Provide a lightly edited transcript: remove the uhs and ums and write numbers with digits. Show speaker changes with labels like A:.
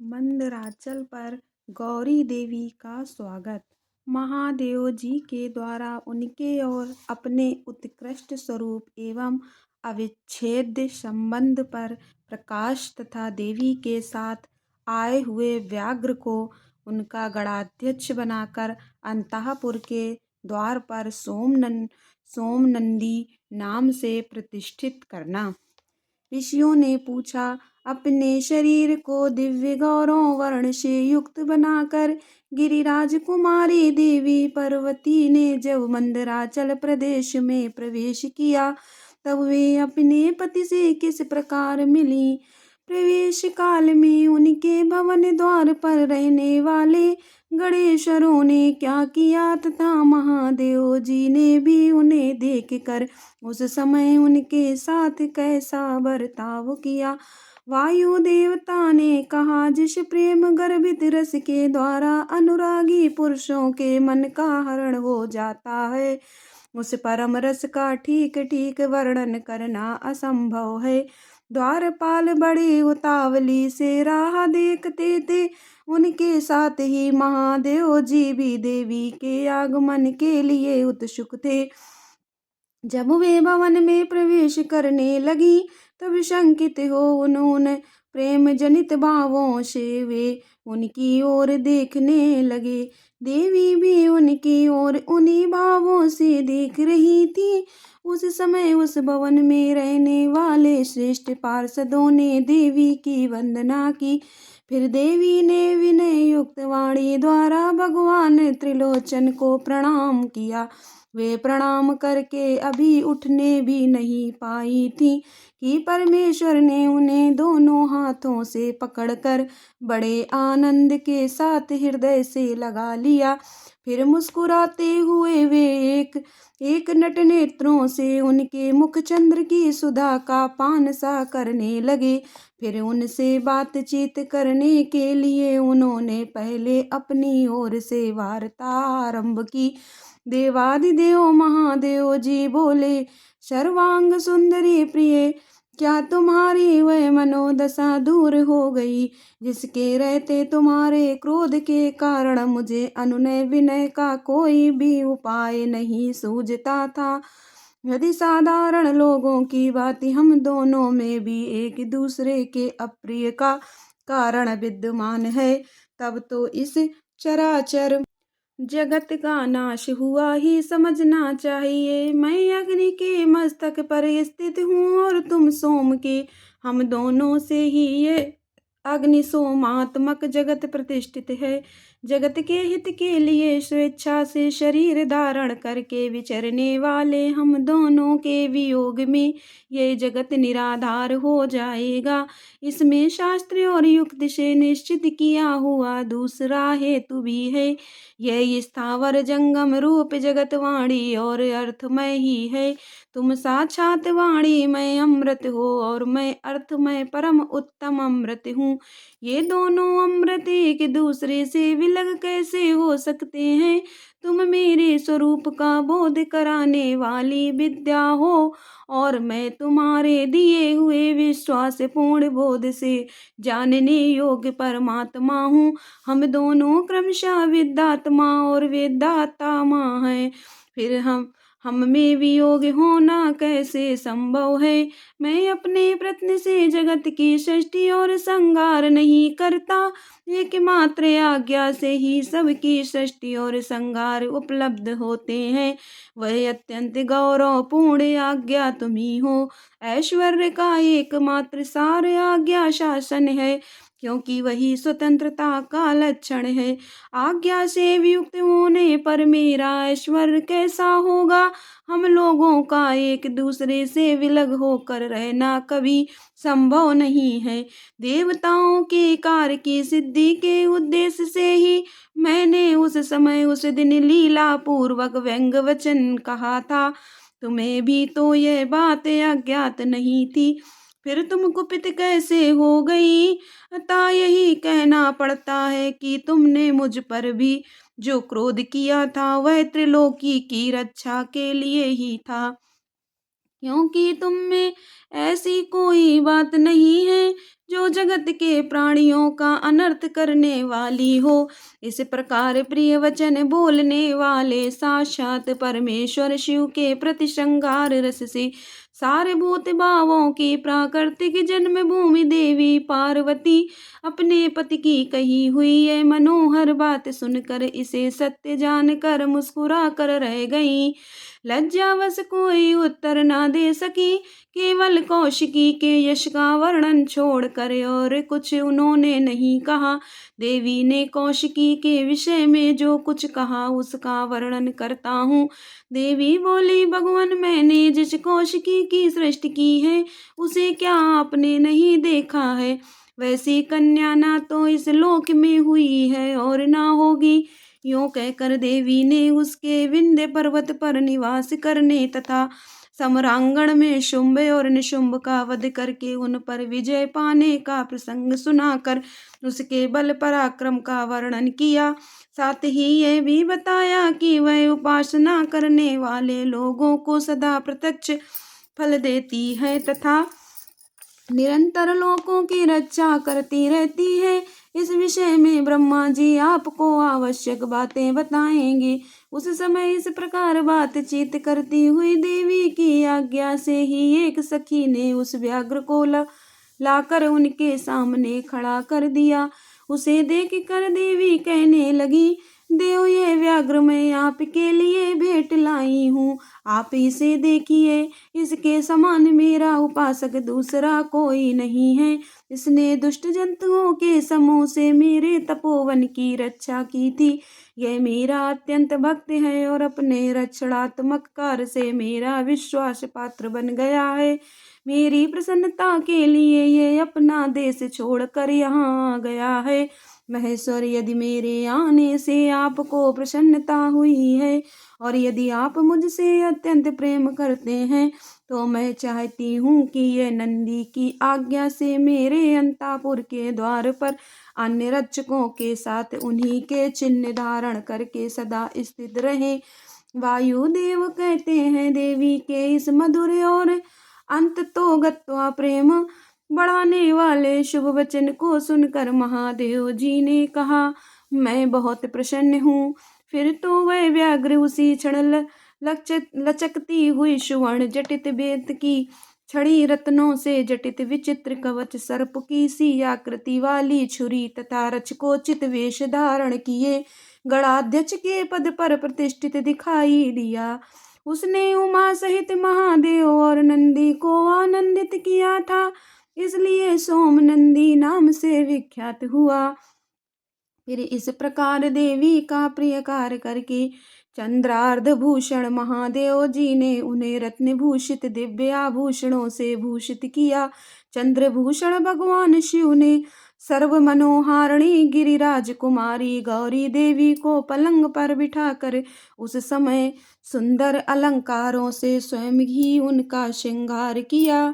A: मंदराचल पर गौरी देवी का स्वागत। महादेव जी के द्वारा उनके और अपने उत्कृष्ट स्वरूप एवं अविच्छेद्य संबंध पर प्रकाश तथा देवी के साथ आए हुए व्याघ्र को उनका गणाध्यक्ष बनाकर अंतःपुर के द्वार पर सोमनंदी नाम से प्रतिष्ठित करना। ऋषियों ने पूछा, अपने शरीर को दिव्य गौरव वर्ण से युक्त बनाकर गिरिराज कुमारी देवी पार्वती ने जब मंदराचल प्रदेश में प्रवेश किया, तब वे अपने पति से किस प्रकार मिली। प्रवेश काल में उनके भवन द्वार पर रहने वाले गणेश्वरों ने क्या किया तथा महादेव जी ने भी उन्हें देखकर उस समय उनके साथ कैसा बर्ताव किया। वायु देवता ने कहा, जिस प्रेम गर्भित रस के द्वारा अनुरागी पुरुषों के मन का हरण हो जाता है, उस परम रस का ठीक ठीक वर्णन करना असंभव है। द्वारपाल बड़े उतावली से राह देखते थे। उनके साथ ही महादेव जी भी देवी के आगमन के लिए उत्सुक थे। जब वे भवन में प्रवेश करने लगी, तब शंकित हो उन्होंने प्रेम जनित भावों से वे उनकी ओर देखने लगे। देवी भी उनकी ओर उन्हीं भावों से देख रही थी। उस समय उस भवन में रहने वाले श्रेष्ठ पार्षदों ने देवी की वंदना की। फिर देवी ने विनय युक्त वाणी द्वारा भगवान त्रिलोचन को प्रणाम किया। वे प्रणाम करके अभी उठने भी नहीं पाई थी कि परमेश्वर ने उन्हें दोनों हाथों से पकड़कर बड़े आनंद के साथ हृदय से लगा लिया। फिर मुस्कुराते हुए वे एक नट नेत्रों से उनके मुख चंद्र की सुधा का पान सा करने लगे। फिर उनसे बातचीत करने के लिए उन्होंने पहले अपनी ओर से वार्ता आरंभ की। देवादिदेव महादेव जी बोले, सर्वांग सुंदरी प्रिय, क्या तुम्हारी वह मनोदशा दूर हो गई जिसके रहते तुम्हारे क्रोध के कारण मुझे अनुनय विनय का कोई भी उपाय नहीं सूझता था। यदि साधारण लोगों की भांति हम दोनों में भी एक दूसरे के अप्रिय का कारण विद्यमान है, तब तो इस चराचर जगत का नाश हुआ ही समझना चाहिए। मैं अग्नि के मस्तक पर स्थित हूँ और तुम सोम के। हम दोनों से ही ये अग्नि सोमात्मक जगत प्रतिष्ठित है। जगत के हित के लिए स्वेच्छा से शरीर धारण करके विचरने वाले हम दोनों के वियोग में ये जगत निराधार हो जाएगा। इसमें शास्त्र और युक्ति से निश्चित किया हुआ दूसरा हेतु भी है। यह स्थावर जंगम रूप जगत वाणी और अर्थमय ही है। तुम साक्षात वाणी में अमृत हो और मैं अर्थमय परम उत्तम अमृत हूँ। ये दोनों अमृत एक दूसरे से विलग कैसे हो सकते हैं। तुम मेरे स्वरूप का बोध कराने वाली विद्या हो और मैं तुम्हारे दिए हुए विश्वास पूर्ण बोध से जानने योग्य परमात्मा हूँ। हम दोनों क्रमशः विद्यात्मा और वेदात्मा हैं। फिर हम में वियोग होना कैसे संभव है। मैं अपने प्रयत्न से जगत की सृष्टि और संहार नहीं करता। एकमात्र आज्ञा से ही सबकी सृष्टि और संहार उपलब्ध होते हैं। वह अत्यंत गौरवपूर्ण आज्ञा तुम ही हो। ऐश्वर्य का एकमात्र सार आज्ञा शासन है, क्योंकि वही स्वतंत्रता का लक्षण है। आज्ञा से वियुक्त होने पर मेरा ऐश्वर्य कैसा होगा। हम लोगों का एक दूसरे से विलग होकर रहना कभी संभव नहीं है। देवताओं के कार्य की सिद्धि के उद्देश्य से ही मैंने उस समय उस दिन लीला पूर्वक व्यंग वचन कहा था। तुम्हें भी तो यह बात अज्ञात नहीं थी, फिर तुम कुपित कैसे हो गई। अतः यही कहना पड़ता है कि तुमने मुझ पर भी जो क्रोध किया था वह त्रिलोकी की रक्षा के लिए ही था। क्योंकि तुम में ऐसी कोई बात नहीं है जो जगत के प्राणियों का अनर्थ करने वाली हो। इस प्रकार प्रिय वचन बोलने वाले साक्षात परमेश्वर शिव के प्रति श्रृंगार रस से सारे भूत भावों की प्राकृतिक जन्मभूमि देवी पार्वती अपने पति की कही हुई ये मनोहर बात सुनकर इसे सत्य जानकर मुस्कुरा कर रह गई। लज्जावश कोई उत्तर ना दे सकी, केवल कौशिकी के यश का वर्णन छोड़कर और कुछ उन्होंने नहीं कहा। देवी ने कौशिकी के विषय में जो कुछ कहा उसका वर्णन करता हूँ। देवी बोली, भगवान मैंने जिस कौशिकी की सृष्टि की है उसे क्या आपने नहीं देखा है? वैसी कन्या ना तो इस लोक में हुई है और ना होगी। यूं कहकर देवी ने उसके विंध्य पर्वत पर निवास करने तथा सम्रांगण में शुंभ और निशुंभ का वध करके उन पर विजय पाने का प्रसंग सुनाकर उसके बल पराक्रम का वर्णन किया। साथ ही यह भी बताया कि वह उपासना करने वाले लोगों को सदा प्रत्यक्ष फल देती है तथा निरंतर लोकों की रक्षा करती रहती है। इस विषय में ब्रह्मा जी आपको आवश्यक बातें बताएंगे। उस समय इस प्रकार बातचीत करती हुई देवी की आज्ञा से ही एक सखी ने उस व्याघ्र को लाकर उनके सामने खड़ा कर दिया। उसे देख कर देवी कहने लगी, देव ये व्याघ्र मैं आपके लिए भेंट लाई हूँ, आप इसे देखिए। इसके समान मेरा उपासक दूसरा कोई नहीं है। इसने दुष्ट जंतुओं के समूह से मेरे तपोवन की रक्षा की थी। यह मेरा अत्यंत भक्त है और अपने रक्षणात्मक कार्य से मेरा विश्वास पात्र बन गया है। मेरी प्रसन्नता के लिए ये अपना देश छोड़कर यहाँ आ गया है। महेश्वर, यदि मेरे आने से आपको प्रसन्नता हुई है और यदि आप मुझसे अत्यंत प्रेम करते हैं तो मैं चाहती हूँ कि यह नंदी की आज्ञा से मेरे अंतापुर के द्वार पर अन्य रक्षकों के साथ उन्हीं के चिन्ह धारण करके सदा स्थित रहे। वायुदेव कहते हैं, देवी के इस मधुर और अंत तो गत्वा प्रेम बढ़ाने वाले शुभ वचन को सुनकर महादेव जी ने कहा, मैं बहुत प्रसन्न हूँ। फिर तो वह व्याघ्र उसी क्षण लचकती हुई सुवर्ण जटित बेत की छड़ी, रत्नों से जटित विचित्र कवच, सर्प की सी आकृति वाली छुरी तथा रचकोचित वेश धारण किए गणाध्यक्ष के पद पर प्रतिष्ठित दिखाई दिया। उसने उमा सहित महादेव और नंदी को आनंदित किया था, इसलिए सोम नंदी नाम से विख्यात हुआ। फिर इस प्रकार देवी का प्रिय कार्य करके चंद्रार्ध भूषण महादेव जी ने उन्हें रत्न भूषित दिव्य आभूषणों से भूषित किया। चंद्रभूषण भगवान शिव ने सर्व मनोहारिणी गिरिराज कुमारी गौरी देवी को पलंग पर बिठाकर उस समय सुंदर अलंकारों से स्वयं ही उनका श्रृंगार किया।